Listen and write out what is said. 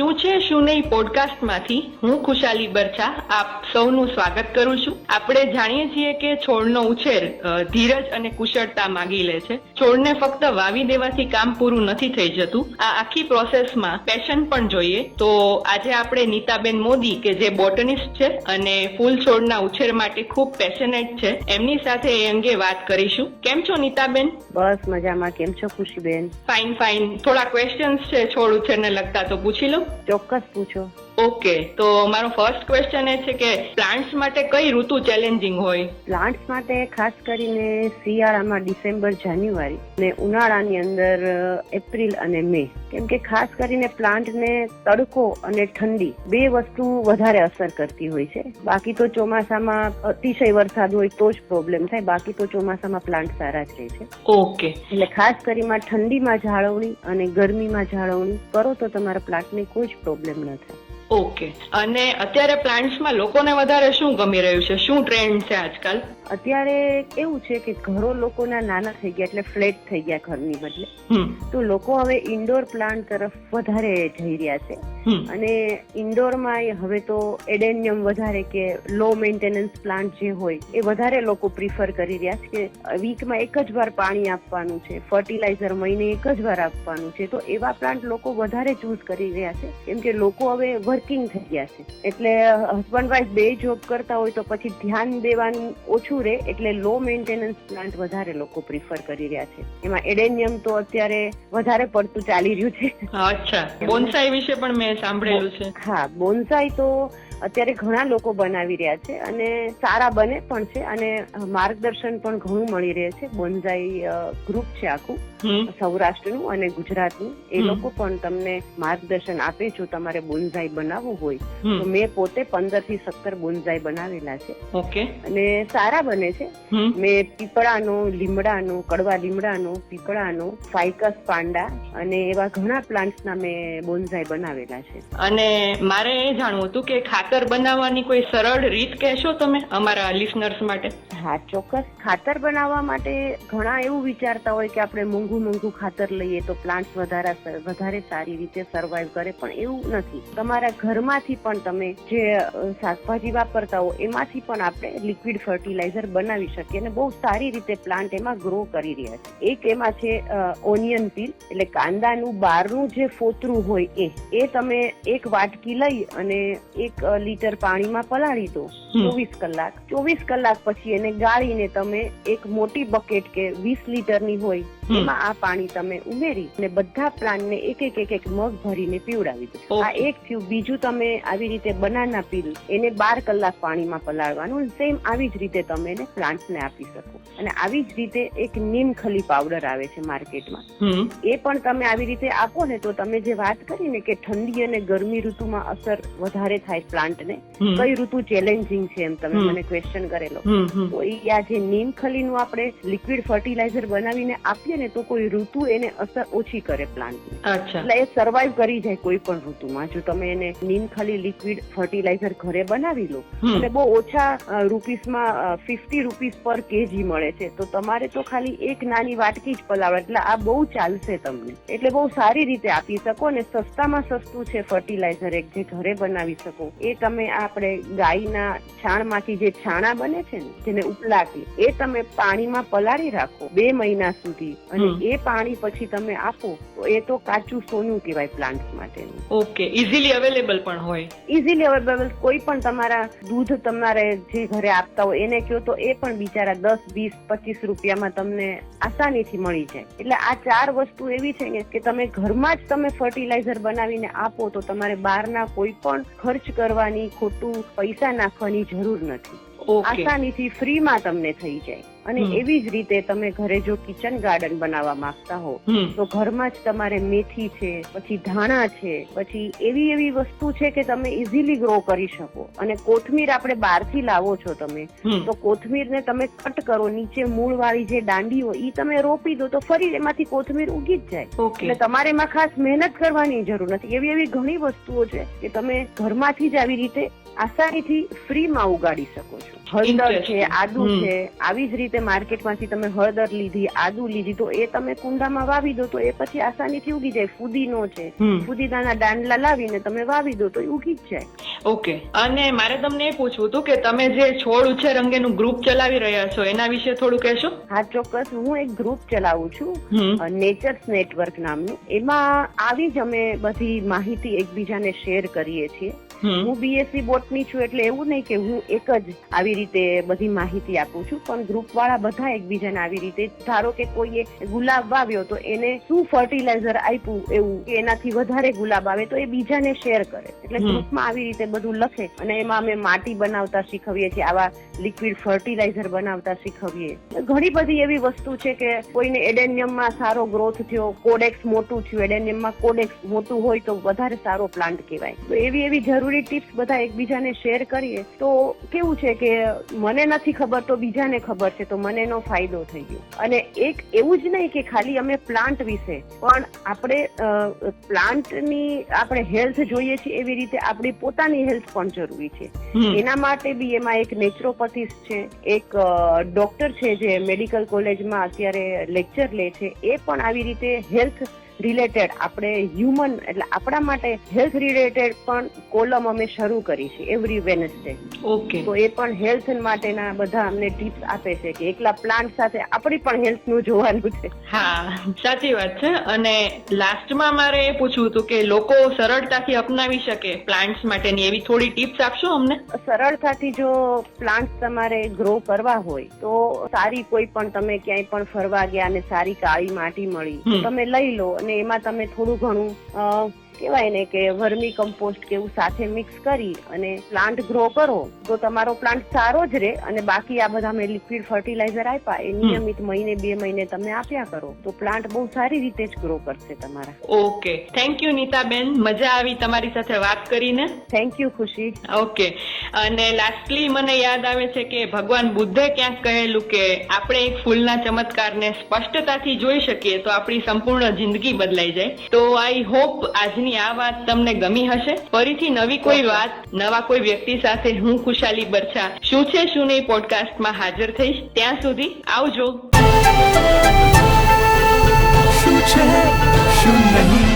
શું છે શું નહીં પોડકાસ્ટમાંથી હું ખુશાલી બરછા આપ સૌનું સ્વાગત કરું છું. આપણે જાણીએ છીએ કે છોડનો ઉછેર ધીરજ અને કુશળતા માંગી લે છે. છોડને ફક્ત વાવી દેવાથી કામ પૂરું નથી થઈ જતું. આ આખી પ્રોસેસમાં પેશન પણ જોઈએ. તો આજે આપણે નીતાબેન મોદી કે જે બોટનિસ્ટ છે અને ફૂલ છોડના ઉછેર માટે ખૂબ પેશનેટ છે, એમની સાથે એ અંગે વાત કરીશું. કેમ છો નીતાબેન? બસ મજામાં. કેમ છો ખુશીબેન? Fine fine. થોડા ક્વેશ્ચન્સ છે છોડ ઉછેરને લગતા, તો પૂછી લો. ચોક્કસ પૂછો. ઓકે, તો મારો ફર્સ્ટ ક્વેશ્ચન એ છે કે પ્લાન્ટ્સ માટે કઈ ઋતુ ચેલેન્જિંગ હોય? પ્લાન્ટ્સ માટે ખાસ કરીને શિયાળામાં ડિસેમ્બર જાન્યુઆરી ને ઉનાળાની અંદર એપ્રિલ અને મે, કેમ કે ખાસ કરીને પ્લાન્ટને તડકો અને ઠંડી બે વસ્તુ વધારે અસર કરતી હોય છે. બાકી તો ચોમાસામાં અતિશય વરસાદ હોય તો જ પ્રોબ્લેમ થાય, બાકી તો ચોમાસામાં પ્લાન્ટ સારા જ રહે છે. ઓકે, એટલે ખાસ કરીને ઠંડીમાં જાળવણી અને ગરમીમાં જાળવણી કરો તો તમારા પ્લાન્ટને કોઈ જ પ્રોબ્લેમ ન થાય. ઓકે. અને અત્યારે પ્લાન્ટ્સમાં લોકોને વધારે શું ગમી રહ્યું છે? શું ટ્રેન્ડ છે આજકાલ? અત્યારે એવું છે કે ઘરો લોકોના નાના થઈ ગયા, એટલે ફ્લેટ થઈ ગયા ઘરની બદલે. તો લોકો હવે ઇન્ડોર પ્લાન્ટ તરફ વધારે જઈ રહ્યા છે. અને ઇન્ડોરમાં હવે તો એડેનિયમ વધારે કે લો મેન્ટેનન્સ પ્લાન્ટ જે હોય એ વધારે લોકો પ્રિફર કરી રહ્યા છે કે વીકમાં એક જ વાર પાણી આપવાનું છે, ફર્ટિલાઇઝર મહિને એક જ વાર આપવાનું છે. તો એવા પ્લાન્ટ લોકો વધારે ચૂઝ કરી રહ્યા છે, કેમ કે લોકો હવે વર્કિંગ થઈ ગયા છે. એટલે હસબન્ડ વાઇફ બે જોબ કરતા હોય તો પછી ધ્યાન દેવાનું ઓછું રહે, એટલે લો મેન્ટેનન્સ પ્લાન્ટ વધારે લોકો પ્રિફર કરી રહ્યા છે. એમાં એડેનિયમ તો અત્યારે વધારે પડતું ચાલી રહ્યું છે. અચ્છા, બોન્સાઈ વિશે પણ મેં સાંભળેલું છે. હા, બોન્સાઈ તો અત્યારે ઘણા લોકો બનાવી રહ્યા છે અને સારા બને પણ છે અને માર્ગદર્શન પણ ઘણું મળી રહે છે. બોન્સાઈ ગ્રુપ છે આખું સૌરાષ્ટ્રનું અને ગુજરાતનું. એ લોકો પણ તમને માર્ગદર્શન આપે. જો તમારે બોન્સાઈ બનાવવું હોય તો મેં પોતે 15 થી 17 બોન્સાઈ બનાવેલા છે. ઓકે. અને સારા બને છે. મેં પીપળાનો, લીમડાનો, કડવા લીમડાનો, પીપળાનો, ફાઇકસ પાંડા અને એવા ઘણા પ્લાન્ટ્સના મેં બોન્સાઈ બનાવેલા છે. અને મારે એ જાણવું હતું કે ખાતર બનાવવાની કોઈ સરળ રીત કહેશો તમે અમારા લિસનર્સ માટે? હા, ચોક્કસ. ખાતર બનાવવા માટે ઘણા એવું વિચારતા હોય કે આપણે મોંઘું ખાતર લઈએ તો પ્લાન્ટ વધારે સારી રીતે સર્વાઈવ કરે, પણ એવું નથી. તમારા ઘરમાંથી પણ તમે જે શાકભાજી વાપરતા હો એમાંથી પણ આપણે લિક્વિડ ફર્ટિલાઇઝર બનાવી શકીએ અને બહુ સારી રીતે પ્લાન્ટ એમાં ગ્રો કરી રહ્યા છે. એક એમાં છે ઓનિયન પીલ, એટલે કાંદાનું બહારનું જે ફોતરું હોય એ તમે એક વાટકી લઈ અને 1 લીટર પાણીમાં પલાળી દો 24 કલાક પછી એને ગાળીને તમે એક મોટી બકેટ કે 20 લીટરની હોય એમાં આ પાણી તમે ઉમેરી અને બધા પ્લાન્ટને એક મગ ભરીને પીવડાવી દો. આ એક થયું. બીજું, તમે આવી રીતે બનાના પીલ એને 12 કલાક પાણીમાં પલાળવાનું. સેમ આવી જ રીતે તમે એને પ્લાન્ટ્સને આપી શકો. અને આવી જ રીતે એક નીમખલી પાવડર આવે છે માર્કેટમાં, એ પણ તમે આવી રીતે આપો ને તો તમે જે વાત કરી ને કે ઠંડી અને ગરમી ઋતુમાં અસર વધારે થાય પ્લાન્ટને, કઈ ઋતુ ચેલેન્જિંગ છે એમ તમે મને ક્વેશ્ચન કરેલો, તો આ જે નીમખલીનું આપણે લિક્વિડ ફર્ટિલાઇઝર બનાવીને આપીએ ને તો કોઈ ઋતુ એને અસર ઓછી કરે પ્લાન્ટને. એટલે એ સર્વાઈવ કરી જાય કોઈ પણ ઋતુમાં. જો તમે એને નીમખલી લિક્વિડ ફર્ટિલાઇઝર ઘરે બનાવી લો અને બહુ ઓછા રૂપીસમાં 50 રૂપીસ પર કેજી મળે છે, તો તમારે તો ખાલી એક નાની વાટકી જ પલાળો, એટલે આ બહુ ચાલશે તમને. એટલે બહુ સારી રીતે આપી શકો અને સસ્તામાં સસ્તું છે ફર્ટિલાઇઝર એક જે ઘરે બનાવી શકો. એ તમે આપણે ગાયના છાણમાંથી જે છાણા બને છે ને, જેને ઉપલા કે, એ તમે પાણીમાં પલાળી રાખો 2 મહિના સુધી અને એ પાણી પછી તમે આપો તો એ તો કાચું સોનું કહેવાય પ્લાન્ટ્સ માટેનું. ઓકે. ઇઝીલી અવેલેબલ પણ હોય? Easily available. કોઈ પણ તમારા દૂધ તમારે જે ઘરે આપતા હોય એને કહો તો એ પણ બિચારા 10, 20, 25 રૂપિયામાં તમને આસાનીથી મળી જાય. એટલે આ 4 વસ્તુ એવી છે ને કે તમે ઘરમાં જ તમે ફર્ટિલાઇઝર બનાવીને આપો તો તમારે બહારના કોઈ પણ ખર્ચ કરવાની, ખોટું પૈસા નાખવાની જરૂર નથી. આસાનીથી ફ્રીમાં તમને થઈ જાય. અને એવી જ રીતે તમે ઘરે જો કિચન ગાર્ડન બનાવવા માંગતા હો તો ઘરમાં જ તમારે મેથી છે, પછી ધાણા છે, પછી એવી વસ્તુ છે કે તમે ઇઝીલી ગ્રો કરી શકો. અને કોથમીર આપણે બહારથી લાવો છો તમે તો કોથમીરને તમે કટ કરો, નીચે મૂળ વાળી જે દાંડી હોય ઈ તમે રોપી દો તો ફરી એમાંથી કોથમીર ઉગી જ જાય. એટલે તમારે એમાં ખાસ મહેનત કરવાની જરૂર નથી. એવી ઘણી વસ્તુઓ છે કે તમે ઘરમાંથી જ આવી રીતે આસાનીથી ફ્રીમાં ઉગાડી શકો છો. હળદર છે, આદુ છે, આવી જ રીતે રીતે માર્કેટમાંથી તમે હળદર લીધી, આદુ લીધી, તો એ તમે કુંડામાં વાવી દો તો એ પછી આસાનીથી ઉગી જાય. ફુદીનો છે, ફુદીનાના દાંડલા લાવીને તમે વાવી દો તો એ ઉગી જ જાય. ઓકે. અને મારે તમને એ પૂછવું હતું કે તમે જે છોડ ઉછેર અંગેનું ગ્રુપ ચલાવી રહ્યા છો એના વિશે થોડું કહેશો? હા, ચોક્કસ. હું એક ગ્રુપ ચલાવું છું, નેચર્સ નેટવર્ક નામનું. એમાં આવી જ અમે બધી માહિતી એકબીજાને શેર કરીએ છીએ. હું બીએસસી બોટની છું એટલે એવું નહીં કે હું એક જ આવી રીતે બધી માહિતી આપું છું, પણ ગ્રુપ વાળા બધા એકબીજાને આવી રીતે, ધારો કે કોઈએ ગુલાબ વાવ્યો તો એને શું ફર્ટિલાઇઝર આપ્યું એવું કે એનાથી વધારે ગુલાબ આવે તો એ બીજાને શેર કરે. એટલે ગ્રુપમાં આવી રીતે બધું લખે અને એમાં અમે માટી બનાવતા શીખવીએ છીએ, આવા લિક્વિડ ફર્ટિલાઇઝર બનાવતા શીખવીએ. ઘણી બધી એવી વસ્તુ છે કે કોઈને એડેનિયમમાં સારો ગ્રોથ થયો, કોડેક્સ મોટું થયું, એડેનિયમમાં કોડેક્સ મોટું હોય તો વધારે સારો પ્લાન્ટ કહેવાય. તો એવી જરૂરી ટિપ્સ બધા એકબીજાને શેર કરીએ તો કેવું છે કે મને નથી ખબર તો બીજાને ખબર છે તો મને એનો ફાયદો થઈ ગયો. અને એક એવું જ નહીં કે ખાલી અમે પ્લાન્ટ વિશે, પણ આપણે પ્લાન્ટની આપણે હેલ્થ જોઈએ છીએ એવી રીતે આપણી પોતાની હેલ્થ પણ જરૂરી છે. એના માટે બી એમાં એક નેચરોપેથિસ્ટ છે, એક ડોક્ટર છે જે મેડિકલ કોલેજમાં અત્યારે લેક્ચર લે છે, એ પણ આવી રીતે હેલ્થ રિલેટેડ આપણે હ્યુમન એટલે આપણા માટે હેલ્થ રિલેટેડ પણ કોલમ અમે શરૂ કરી છે એવરી વેનસડે. ઓકે. તો એ પણ હેલ્થ માટેના બધા અમને ટિપ્સ આપે છે કે એકલા પ્લાન્ટ સાથે આપણી પણ હેલ્થ નું જોવાનું છે. હા, સાચી વાત છે. અને લાસ્ટમાં મારે એ પૂછવું હતું કે લોકો સરળતાથી અપનાવી શકે પ્લાન્ટ્સ માટેની એવી થોડી ટિપ્સ આપશો અમને? સરળતાથી જો પ્લાન્ટ તમારે ગ્રો કરવા હોય તો સારી કોઈ પણ તમે ક્યાંય પણ ફરવા ગયા અને સારી કાળી માટી મળી તમે લઈ લો અને એમાં તમે થોડું ઘણું કહેવાય ને કે વર્મી કમ્પોસ્ટ કે એવું સાથે મિક્સ કરી અને પ્લાન્ટ ગ્રો કરો તો તમારો પ્લાન્ટ સારો જ રહે. અને બાકી આ બધા મેં લિક્વિડ ફર્ટિલાઇઝર આપ્યા એ નિયમિત મહિને 2 મહિને તમે આપ્યા કરો તો પ્લાન્ટ બહુ સારી રીતે જ ગ્રો કરશે તમારા. ઓકે, થેન્ક યુ નીતાબેન, મજા આવી તમારી સાથે વાત કરીને. થેન્ક યુ ખુશી. ઓકે. અને લાસ્ટલી મને યાદ આવે છે કે ભગવાન બુદ્ધે ક્યાંક કહેલું કે આપણે એક ફૂલના ચમત્કારને સ્પષ્ટતાથી જોઈ શકીએ તો આપણી સંપૂર્ણ જિંદગી બદલાઈ જાય. તો આઈ હોપ આજની આ વાત તમને ગમી હશે. ફરીથી નવી કોઈ વાત, નવા કોઈ વ્યક્તિ સાથે હું ખુશાલી બરછા શું છે શું નહીં પોડકાસ્ટમાં હાજર થઈશ. ત્યાં સુધી આવજો. શું છે શું નહીં